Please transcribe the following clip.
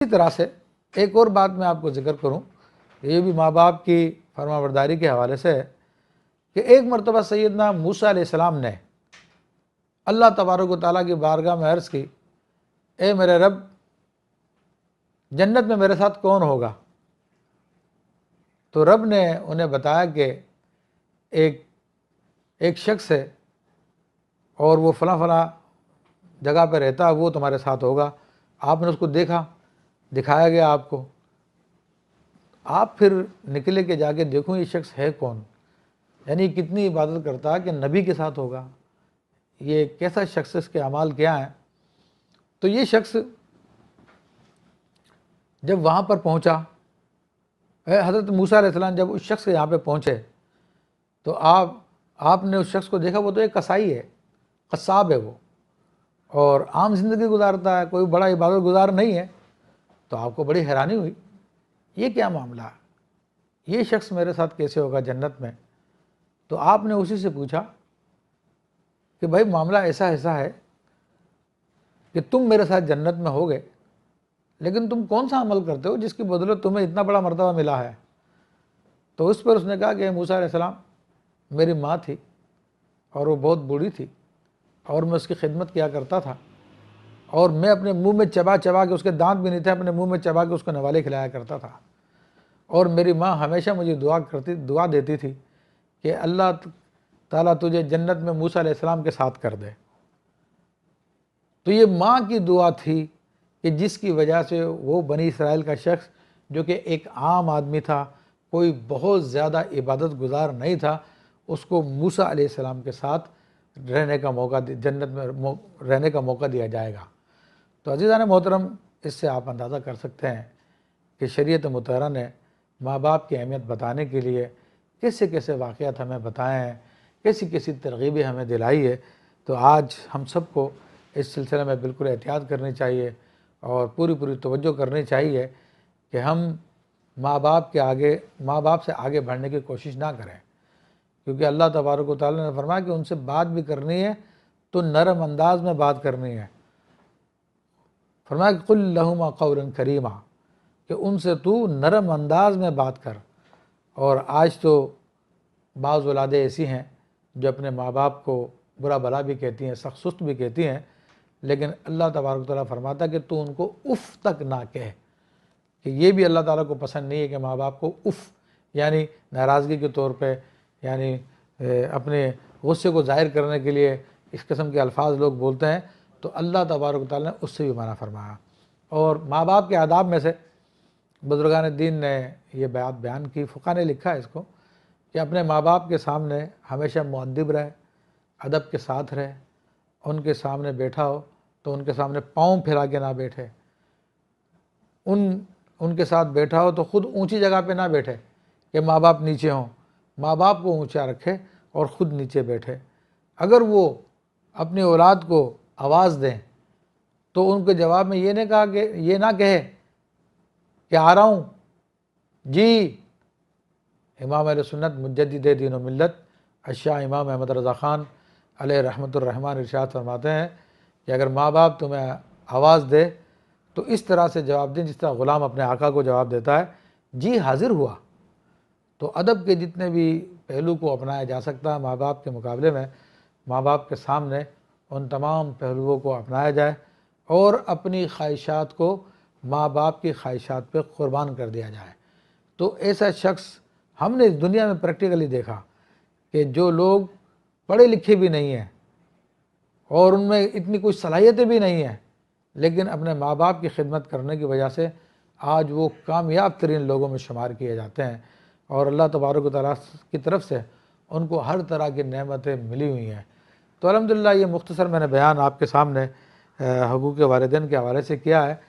اسی طرح سے ایک اور بات میں آپ کو ذکر کروں، یہ بھی ماں باپ کی فرما برداری کے حوالے سے ہے کہ ایک مرتبہ سیدنا موسیٰ علیہ السلام نے اللہ تبارک و تعالیٰ کی بارگاہ میں عرض کی، اے میرے رب، جنت میں میرے ساتھ کون ہوگا؟ تو رب نے انہیں بتایا کہ ایک شخص ہے اور وہ فلاں فلاں جگہ پہ رہتا ہے، وہ تمہارے ساتھ ہوگا۔ آپ نے اس کو دیکھا، دکھایا گیا آپ کو، آپ پھر نکلے کہ جا کے دیکھوں یہ شخص ہے کون، یعنی کتنی عبادت کرتا ہے کہ نبی کے ساتھ ہوگا، یہ کیسا شخص، اس کے اعمال کیا ہیں۔ تو یہ شخص جب وہاں پر پہنچا، حضرت موسیٰ علیہ السلام جب اس شخص کے یہاں پہ پہنچے تو آپ نے اس شخص کو دیکھا، وہ تو ایک کسائی ہے، قصاب ہے وہ، اور عام زندگی گزارتا ہے، کوئی بڑا عبادت گزار نہیں ہے۔ تو آپ کو بڑی حیرانی ہوئی، یہ کیا معاملہ ہے، یہ شخص میرے ساتھ کیسے ہوگا جنت میں؟ تو آپ نے اسی سے پوچھا کہ بھائی معاملہ ایسا ہے کہ تم میرے ساتھ جنت میں ہوگے، لیکن تم کون سا عمل کرتے ہو جس کی بدولت تمہیں اتنا بڑا مرتبہ ملا ہے؟ تو اس پر اس نے کہا کہ موسیٰ علیہ السلام، میری ماں تھی اور وہ بہت بوڑھی تھی، اور میں اس کی خدمت کیا کرتا تھا، اور میں اپنے منہ میں چبا کے، اس کے دانت بھی نہیں تھے، اپنے منہ میں چبا کے اس کو نوالے کھلایا کرتا تھا، اور میری ماں ہمیشہ مجھے دعا دیتی تھی کہ اللہ تعالیٰ تجھے جنت میں موسیٰ علیہ السلام کے ساتھ کر دے۔ تو یہ ماں کی دعا تھی کہ جس کی وجہ سے وہ بنی اسرائیل کا شخص جو کہ ایک عام آدمی تھا، کوئی بہت زیادہ عبادت گزار نہیں تھا، اس کو موسیٰ علیہ السلام کے ساتھ رہنے کا موقع، جنت میں رہنے کا موقع دیا جائے گا۔ تو عزیزان محترم، اس سے آپ اندازہ کر سکتے ہیں کہ شریعت مطہرہ نے ماں باپ کی اہمیت بتانے کے لیے کیسے واقعات ہمیں بتائے ہیں، کیسی ترغیبیں ہمیں دلائی ہے۔ تو آج ہم سب کو اس سلسلے میں بالکل احتیاط کرنی چاہیے اور پوری توجہ کرنی چاہیے کہ ہم ماں باپ سے آگے بڑھنے کی کوشش نہ کریں، کیونکہ اللہ تبارک و تعالیٰ نے فرمایا کہ ان سے بات بھی کرنی ہے تو نرم انداز میں بات کرنی ہے۔ فرمایا کہ قُلْ لَهُمَا قَوْلًا كَرِيمًا، کہ ان سے تو نرم انداز میں بات کر۔ اور آج تو بعض اولادیں ایسی ہیں جو اپنے ماں باپ کو برا بھلا بھی کہتی ہیں، سخت سست بھی کہتی ہیں، لیکن اللہ تبارک و تعالیٰ فرماتا ہے کہ تو ان کو اف تک نہ کہے، کہ یہ بھی اللہ تعالیٰ کو پسند نہیں ہے کہ ماں باپ کو اف، یعنی ناراضگی کے طور پہ، یعنی اپنے غصے کو ظاہر کرنے کے لیے اس قسم کے الفاظ لوگ بولتے ہیں، تو اللہ تبارک و تعالیٰ نے اس سے بھی منع فرمایا۔ اور ماں باپ کے آداب میں سے بزرگان دین نے یہ بات بیان کی، فقہ نے لکھا ہے اس کو، کہ اپنے ماں باپ کے سامنے ہمیشہ مؤدب رہے، ادب کے ساتھ رہے، ان کے سامنے بیٹھا ہو تو ان کے سامنے پاؤں پھیلا کے نہ بیٹھے، ان کے ساتھ بیٹھا ہو تو خود اونچی جگہ پہ نہ بیٹھے کہ ماں باپ نیچے ہوں، ماں باپ کو اونچا رکھے اور خود نیچے بیٹھے۔ اگر وہ اپنی اولاد کو آواز دیں تو ان کے جواب میں یہ نہ کہے کہ آ رہا ہوں جی۔ امام اہل سنت مجدد دین و ملت الشاہ امام احمد رضا خان علیہ رحمۃ الرحمن ارشاد فرماتے ہیں کہ اگر ماں باپ تمہیں آواز دے تو اس طرح سے جواب دیں جس طرح غلام اپنے آقا کو جواب دیتا ہے، جی حاضر ہوا۔ تو ادب کے جتنے بھی پہلو کو اپنایا جا سکتا ہے ماں باپ کے مقابلے میں، ماں باپ کے سامنے ان تمام پہلوؤں کو اپنایا جائے اور اپنی خواہشات کو ماں باپ کی خواہشات پہ قربان کر دیا جائے۔ تو ایسا شخص ہم نے اس دنیا میں پریکٹیکلی دیکھا کہ جو لوگ پڑھے لکھے بھی نہیں ہیں اور ان میں اتنی کوئی صلاحیتیں بھی نہیں ہیں، لیکن اپنے ماں باپ کی خدمت کرنے کی وجہ سے آج وہ کامیاب ترین لوگوں میں شمار کیے جاتے ہیں، اور اللہ تبارک و تعالیٰ کی طرف سے ان کو ہر طرح کی نعمتیں ملی ہوئی ہیں۔ تو الحمدللہ یہ مختصر میں نے بیان آپ کے سامنے حقوق والدین کے حوالے سے کیا ہے۔